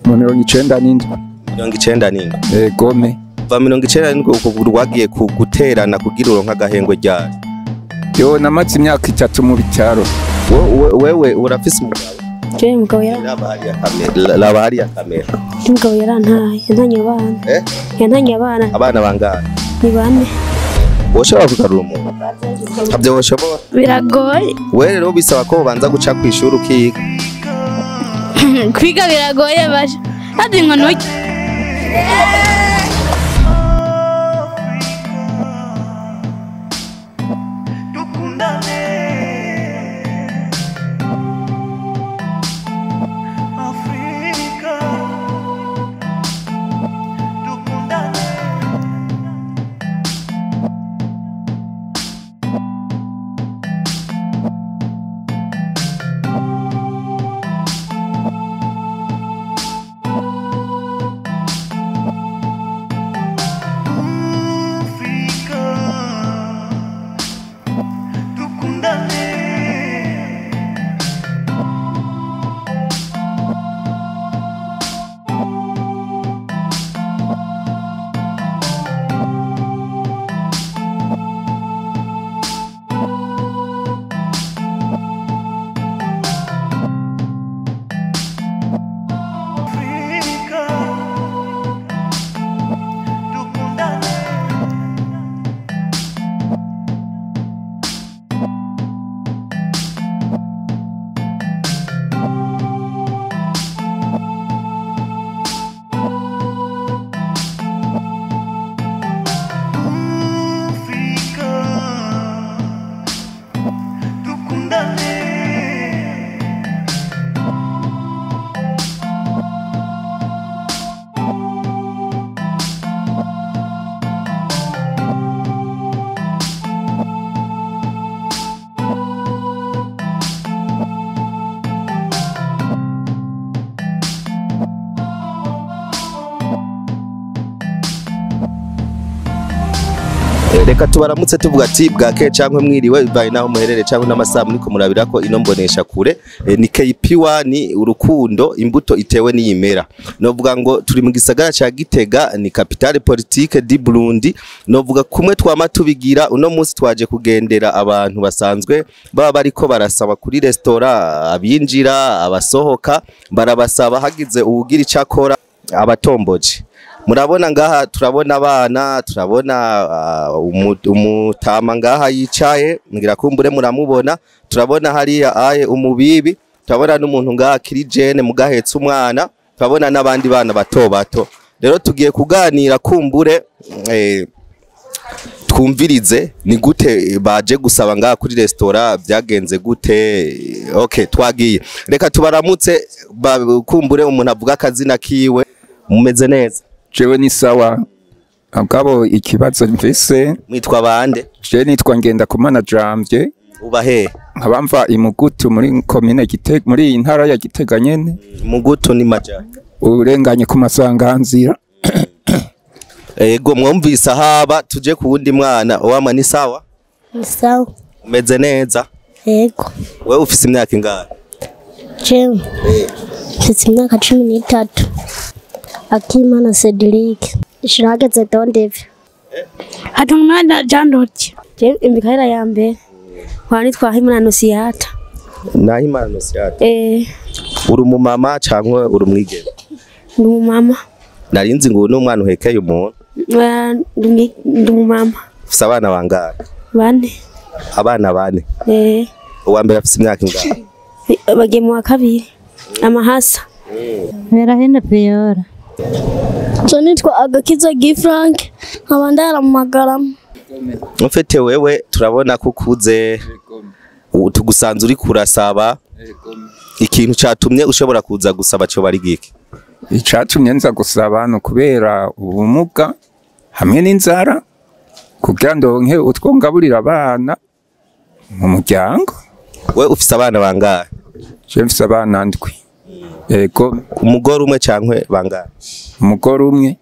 90 n'indwi. 90 n'indwi. Gome. Va 90 n'indwi uko rwagiye guterana kugira uronka agahengwe ryari. Yo namaze imyaka 3 mu bitaro. Wewe urafise umugabo? Je mugabo yara. Laba hariya kamera. Mugabo yarantaye yantanye abana. Yantanye abana. Abana bangana? Ni 4. Woshobora kugarura umuntu? Abyo woshobora? Biragoye. Wewe rero bisaba ko ubanza guca kwishura ukiga. Kwiga biragoye basha. Hadi ngonoki. Reka tubaramutse tuvuga ati bwake cyangwa mwiriwe bibaye naho muherere cyangwa n'amasaha muri ko murabira ko ino mbonesha kure ni KP1 ni urukundo imbuto itewe n'iyimera novuga ngo turi mu gisagara ca Gitega ni capitale politique di Burundi novuga kumwe twama tubigira uno munsi twaje kugendera abantu basanzwe baba bariko barasaba kuri restaurant abinjira abasohoka barabasaba hagize ubugira icakora abatomboje murabona ngaha turabona abana turabona umutama ngaha yicaye ngira kumbure muramubona turabona hariya aye umubibi turabona n'umuntu ngaha kiri jene mugahetse umwana turabona n'abandi bana bato bato rero tugiye kuganira kumbure twumvirize ni gute baje gusaba ngaha kuri restaurant byagenze gute okay twagiye reka tubaramutse kumbure umuntu avuga akazina kiwe mumeze neza Jewe ni sawa agabo ikibazo mvise mwitwa bande je nitwa Ngendakumana Janvier ubahe nkabamva imugutu muri commune Gitega muri intara ya Gitega nyene mugutu ni maja urenganye ku masanganzira ego mwumvise haba tuje ku wundi mwana wama ni sawa Sawa umeze neza yego wewe ufise imyaka ingahe je mfite imyaka 13 Akimana Cedric ishirageze Dondev Hatumwana Jandoti je imikaira ya mbere kwani twahimana Nosiata Nahimana Nosiata uri umumama cyangwa uri umwigeme ndi umumama narinzi ngo n'umwana uhekeye umuntu ndi umumama ufise abana bangahe 4 abana 4 uwa mbere afise imyaka ingahe bagiye mu wa kabiri amahasa Verahenda Peyora Nitwa Agakiza Gifrank nkabandara mu Magarama mfite wewe turabona ko kuze tugusanze uri kurasaba ikintu catumye ushobora kuza gusaba cyo bari giki icatumye nza gusaba no kubera ubumuga hamwe n'inzara kugira ndonke utwongaburira abana mu muryango we ufise abana bangahe je mfise abana ndwi ego umugore umwe cankwe bangahe umugore umwe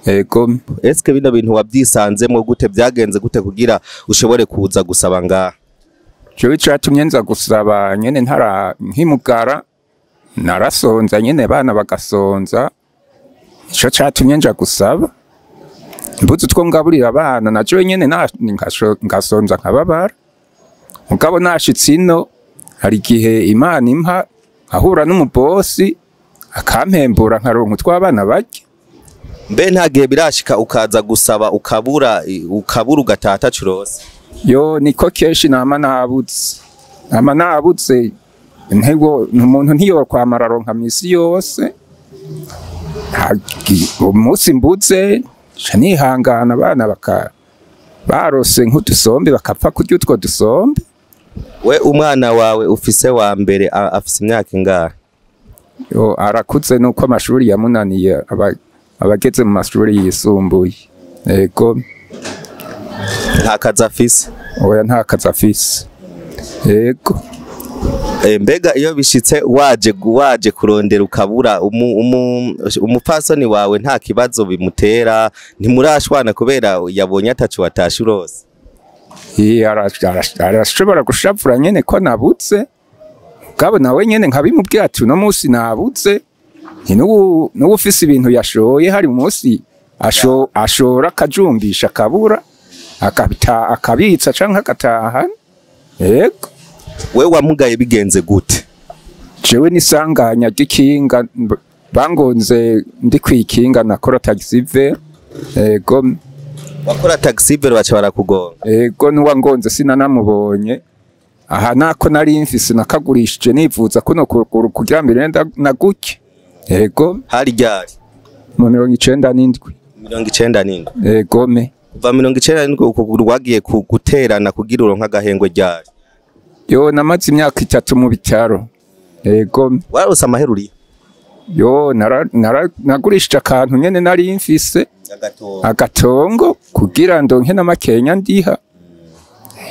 ego eske bino bintu wabyisanzemo gute byagenze gute kugira ushobore kuza gusaba ngaha jewe catumye nza gusaba nyene ntara nkimugara narasonza nyene bana bagasonza ico catumye nja gusaba mbuze utwo ngaburira abana naje nyene ngasonza nkababara mugabo nashitse ino hari igihe Imana impa ahura n'umubosi akampembura nkaronka utw'abana barya. Mbe nta gihe birashika ukaza gusaba ukabura ugatata curose? Yo niko kenshi nama nabuze ntego umuntu ntiyo kwamara aronka misi yose umunsi mbuze nihangana abana barose nk'udusombe bakapfa kurya utwo dusombe. We umwana wawe ufise wa mbere afise imyaka ingahe? Yo arakuze nuko amashuri yamunaniye abageze mu mashuri yisumbuye. Yego. Nta kazi afise? Oya nta kazi afise. Yego. Mbega iyo bishitse waje kurondera ukabura umupfasoni wawe nta kibazo bimutera ntimurashwana kubera yabonye atacu watashe urose? Arashobora gushavura nyene ko nabuze gabo nawe nyene nkabimubwira ati uno munsi nabuze n'ubu ufise ibintu yashoye hari umunsi ashora akajumbisha akabura akabitsa canke agataha. Yego. We wamugaye bigenze gute? Jewe nisanganya gikinga bangonze ndi kwikinga nakora taxi vero. Yego. Wakora taxi vero baca barakugonga? Yego nuwangonze sinanamubonye. Aha nako nari mfise nakagurishije nivuza kuno kugira mbere naguke. Yego. Hari ryari? Mu 97. 97? Yego me. Kuva 97 ukuguru wagiye guterana kugira uronka agahengwe ryari? Yo namaze imyaka 3 mu bitaro. Yego. Warose amaheruri? Yo nagurishije akantu nyene nari mfise agatongo kugira ndonke n'amakenya ndiha.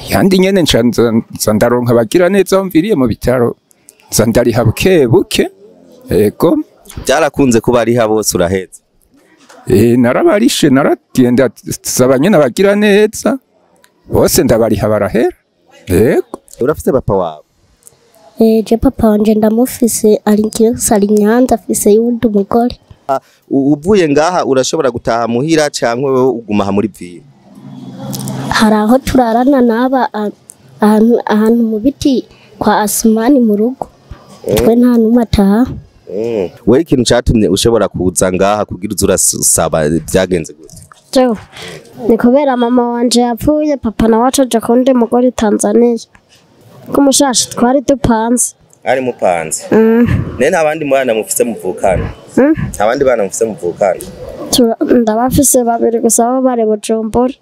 Yandi nyene ncanza ndaronka bagira neza mviriye mu bitaro. Ndariha buke. Yego. Byarakunze kuba ari ha bose uraheze? Narabarishe naragenda saba nyene bagira neza. Bose ndabariha barahera. Yego. Urafite papa wawe? Je papa wanje ndamufise ari Nyanza afise yundi umugore. Uvuye ngaha urashobora gutaha muhira cyangwa wewe uguma muri Vire? Haraho turarana naba ahantu mu biti kwa Asmani mu rugo. Twe nta numwe ataha. We ikintu cyatumye ushobora kuza ngaha kugira urasaba byagenze gute? Jo ni kubera mama wanje yapfuye papa na wacu aje kundi mugore Tanzania. Kumushashi twari dupanze. Ari mupanze? Nene abandi mwana mufise muvukana? Abandi bana mufise muvukana? Ndabafise babiri gusa abo bare Bujumbura.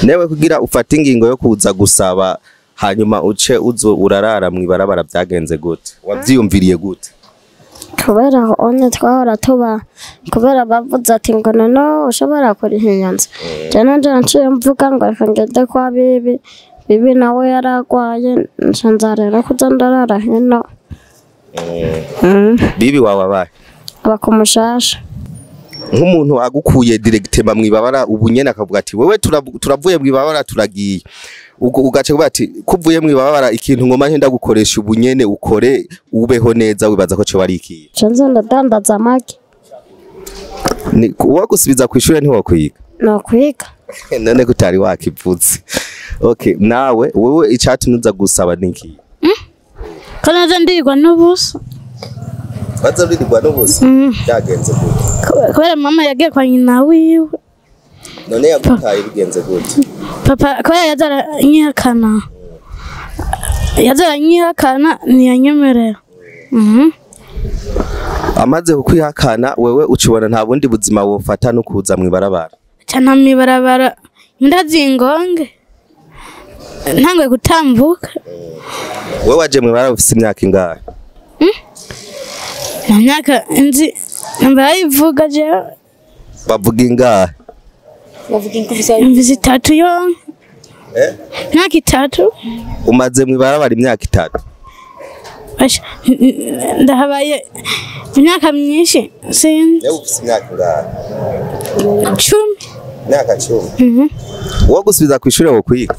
Newe kugira ufata ingingo yo kuza gusaba hanyuma uce urarara mwibarabara byagenze gute? Wavyiyumviriye gute? Kubera onye twahora tuba kubera bavuze ati ngo no ushobora kuriha Nyanza. Jana nciye mvuga ngo reka ngende kwa bibi nawe yaragwaye nsanzarera kuza ndarara hino. Bibi wawe abaye? Abakumushasha. Nk'umuntu agukuye directement mwibabara ubunyene akavuga ati wewe turavuye mwibabara turagiye. Ugace kuba ati kuvuye mwibabara ikintu ngoma ntenda gukoresha ubunyene ukore ubeho neza wibaza ko cyo warikiye. Canze ndadandaza amagi. Ni wagusubiza kwishura ntiwakwiga? No kwiga. None gutari wakivutse. Okay, nawe wewe icatunuza gusaba niki? Kana ndirwa n'ubusa. Baza ndirwa n'ubusa? Byagenze gute? Kubera mama yagiye kwa nyina wiwe. None yagutaye bigenze gute? Papa kubera yazara nyihakana ntiyanyemerera. Amaze kukwihakana wewe ucibona nta bundi buzima wofata no kuza mwibarabara? Cyana mwibarabara ndazingonge. Ntangwe gutambuka. Wewe waje mwibarabara ufise imyaka ingahe? Imyaka nzi mbayivuga je. Bavuga ingahe? Imvizi 3 yo. Imyaka 3. Umaze mwibarabara imyaka 3? Basha ndahabaye imyaka myinshi sinzi. Yewe ufise imyaka ingahe? 10. Imyaka 10? Uwo gusubiza kwishura wo kwiga?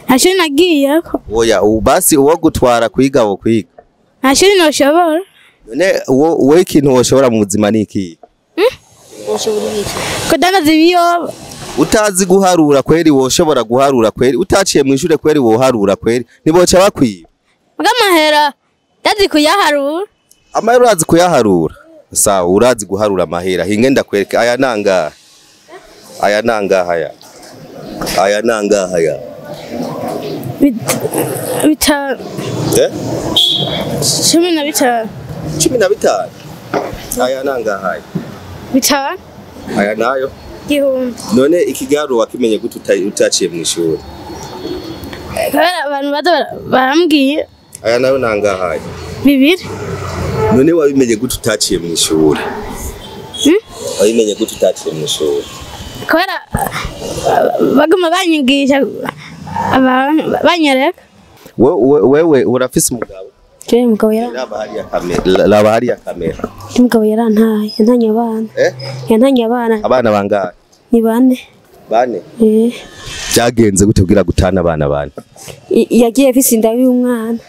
Ashiri nagiye ko. Oya basi uwo gutwara kwiga wo kwiga? Ashiri no shobora. none wowe ikintu woshobora mu buzima niki kudandaza ibiyoba utazi guharura kweri woshobora guharura kweri utaciye mu ishure kweri woharura kweri niboca bakwiba bw'amahera ndazi kuyaharura amahera urazi kuyaharura sawa urazi guharura amahera hinge ndakwereka aya nanga aya bitanu eh 15 15 aya nanga haya bitanu aya nayo igihumbi none ikigaru wakimenye gute utaciye mu ishuri kubera abantu barambwiye aya nayo nanga haya 2 none wabimenye gute utaciye mu ishuri wabimenye gute utaciye mu ishuri kubera baguma banyigisha banyereka wewe urafise umugabo umugabo laba hariya kamera umugabo yarantaye yantanye abana yantanye abana bangahe ni 4 byagenze gute kugira gutana abana bane yagiye afise inda y'umwana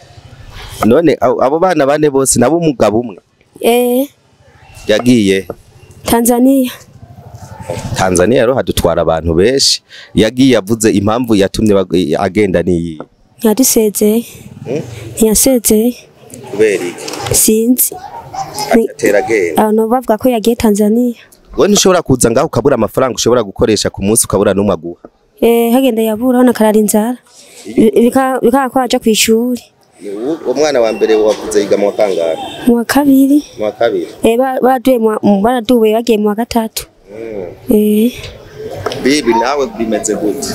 none abo bana bane bose nabo umugabo umwe yagiye Tanzania rero hadutwara abantu benshi yagiye avuze impamvu yatumye agenda niyi yadusezeye ntiyasezeye kubera iki sinzi atera agenda abantu bavuga ko yagiye Tanzania wowe ntushobora kuza ngaho ukabura amafaranga ushobora gukoresha ku munsi ukabura n'umwe aguha hagenda yabura hano karara inzara bikaba ko aja kwishuri umwana wa mbere wavuze yiga mu kangahe mu kabiri baraduwe bagiye mu gatatu bibi nawe bimeze gute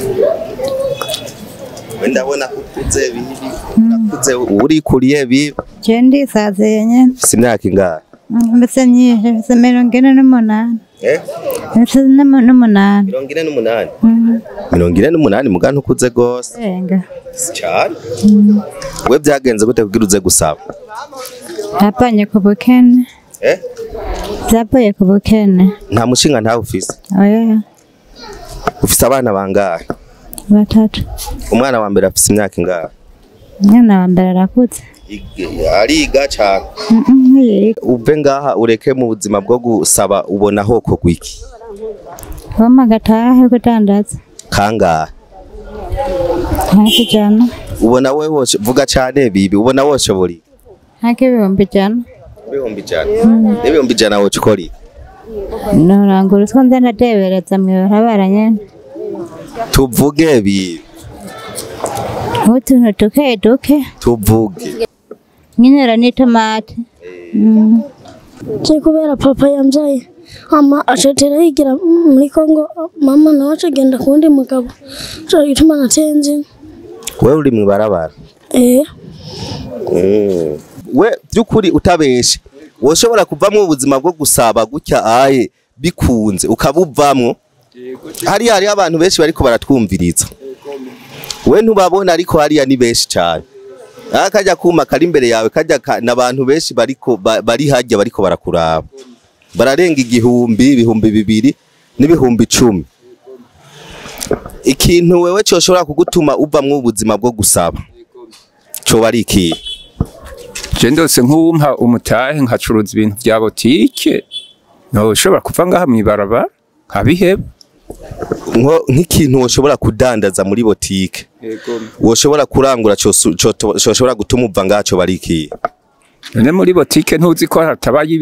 ndabona kukuze bibi nakuze uri kuriye bibi Jendi saze nyene simyaka ingahe mbese nyije mbese 48 mbese 48 48 mugana ukuze gose cyane we byagenze gute kugira uze gusaba apanye ku bukene byapaye ku bukene nta mushinga ntawe ufise oya ufise abana bangahe 3 umwana wa mbere afise imyaka ingahe umwana wa mbere arakutse ariga cyane uve ngaha ureke mu buzima bwo gusaba ubona hoko gwiki Mama gatahe kudandaza kangahe hakijana ubona wewe vuga cyane bibi ubona woshobora hake ibihumbi ijana woca ukora norangura utwo nza ndadebereza mw'ibarabara nyene tuvuge bibi utuntu duke tuvuge nyinera n'itomate je kubera papa yamjaye mama achetera yigira muri Kongo mama nawe agenda kundi mugabo cyo gituma natenze wewe uri mw'ibarabara we byukuri utabeshe woshobora kuvamwe ubuzima bwo gusaba gutya aye bikunze ukabuvamwo hari abantu benshi bariko baratwumviriza we ntubabona ariko hariya ni benshi cyane akajya kuma kari imbere yawe kajya nabantu benshi bari hajya bariko barakuraba bararenga ibihumbi 2 n'ibihumbi 10 ikintu wewe cyoshobora kugutuma uvamwe ubuzima bwo gusaba cyo bari iki je ndose nk'umpa umutahe nkacuruza ibintu bya botike no ushobora kuva ngaha mw'ibarabara nkabiheba nk'ikintu woshobora kudandaza muri botike woshobora kurangura cyoshobora gutuma uva ngaho bari iki none muri botike ntuzi ko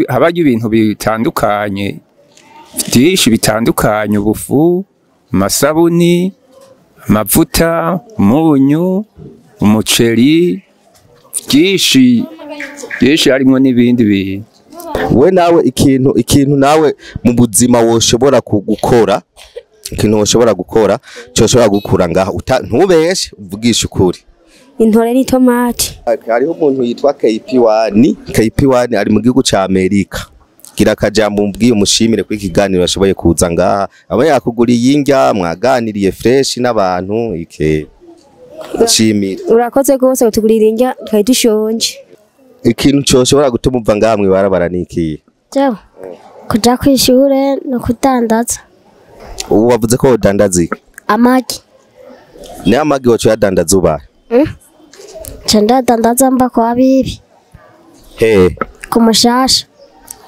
habaye ibintu bitandukanye byinshi bitandukanye ubufu amasabuni amavuta umunyu umuceri byinshi harimo n'ibindi bintu we nawe ikintu nawe mu buzima woshobora gukora ikintu woshobora gukora cyoshobora gukura ngaho ntubeshe uvugisha ukuri intore n'itomati hariho umuntu yitwa KP1 ari mu gihugu ca Amerika gira akajambo mbwiye umushimire kuri kiganiro ashoboye kuza ngaha aba yakuguriye indya mwaganiriye fresh n'abantu nshimire urakoze gose gutugurira indya twari dushonje ikintu cyoshobora gutuma uva ngaha mw'ibarabara niki jewe kuja kwishure no kudandaza ubu wavuze ko udandaza amagi ni amagi wacu yadandaza ubaye Chanda dandaza mba kwa bibi ku mushasha.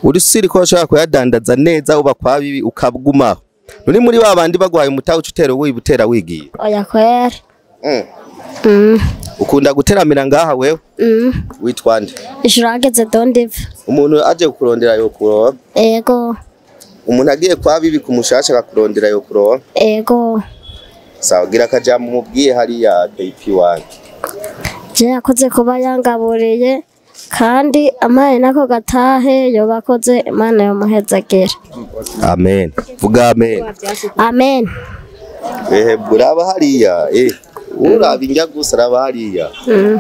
urusiri ko ushobora kuyadandaza neza uba kwa bibi ukabgumaho nuri muri babandi bagwaye umutaho ucutera wibutera wigiye Oya kwera. ukunda guteramira ngaha wewe witwa nde Ishurageze dondive. umuntu aje kukurondera yo kuroba Ego. umuntu agiye kwa bibi ku mushasha akakurondera yo kuroba Ego. sawa gira akajambo mubwiye hariya KP1 Je yakoze kuba yangaburiye kandi amaye nako gatahe yobakoze Imana yomuhezagera. amen vuga amen Amen. buraba hariya uraba injya gusa araba hariya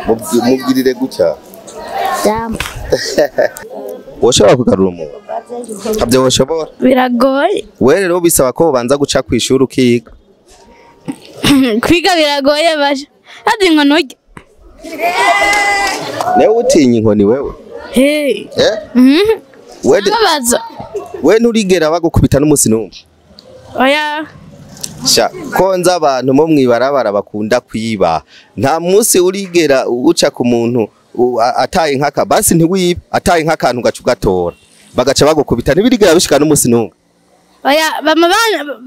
mubwirire gutya Jambo. woshobora kugarura umuntu abyo woshobora Biragoye. we rero bisaba ko ubanza guca ku ishuri ukiga Kwiga biragoye baje. Hadi inkono urya. newe utinya inkoni wewe Hey. we we nturigera bagukubita n'umunsi n'umwe Oya. sha konza abantu mo mwibarabara bakunda kwiba nta munsi urigera uca ku muntu ataye nkaka basi ntiwiba ataye nk'akantu gacu gatora bagaca bagukubita ntibirigera bishika n'umunsi n'umwe Oya bama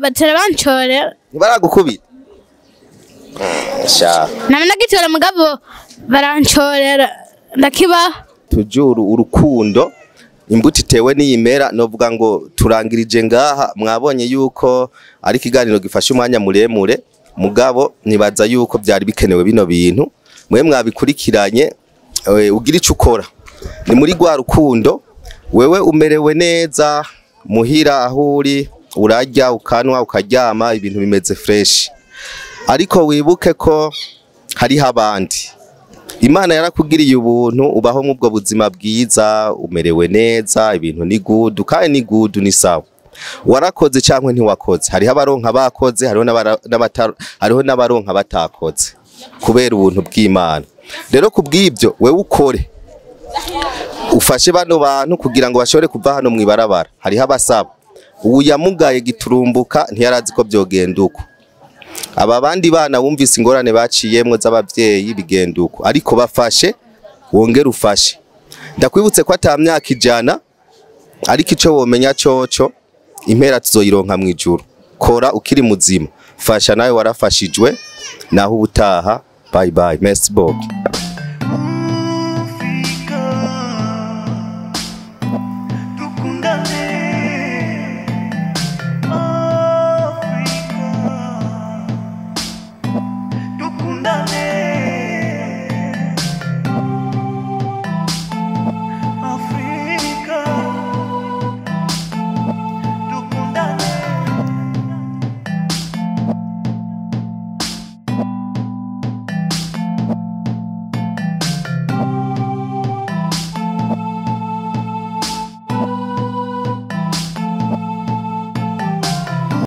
batera banchore. ntibaragukubita sha Namena gitora mugabo baranchorera. Ndakiba. tujuru urukundo imbuto itewe n'iyimera novuga ngo turangirije ngaha mwabonye yuko ari kiganiro gifasha umwanya muremure mugabo nibaza yuko byari bikenewe bino bintu mwe mwabikurikiranye ugira ico ukora ni muri gwa rukundo wewe umerewe neza muhira aho uri urarya ukanwa ukaryama ibintu bimeze fresh ariko wibuke ko hari abandi Imana yarakugiriye ubuntu ubaho mu bwo buzima bwiza umerewe neza ibintu ni good kandi ni good ni sawa warakoze cyangwa ntiwakoze hariho abaronka bakoze hariho n'abaronka batakoze kubera ubuntu bw'Imana rero kubw'ibyo wewe ukore ufashe bano bantu kugira ngo bashobore kuva hano mwibarabara hariho abasaba uyamugaye giturumbuka ntiyarazi ko byogenda uko aba bandi bana wumvise ingorane baciyemwe z'abavyeyi bigenduko ariko bafashe wongera ufashe ndakwibutse ko atamyaka 100 ariko ico womenya coco impera tuzoyironka mwijuru kora ukiri muzima fasha nawe warafashijwe naho ubutaha bye bye merci beaucoup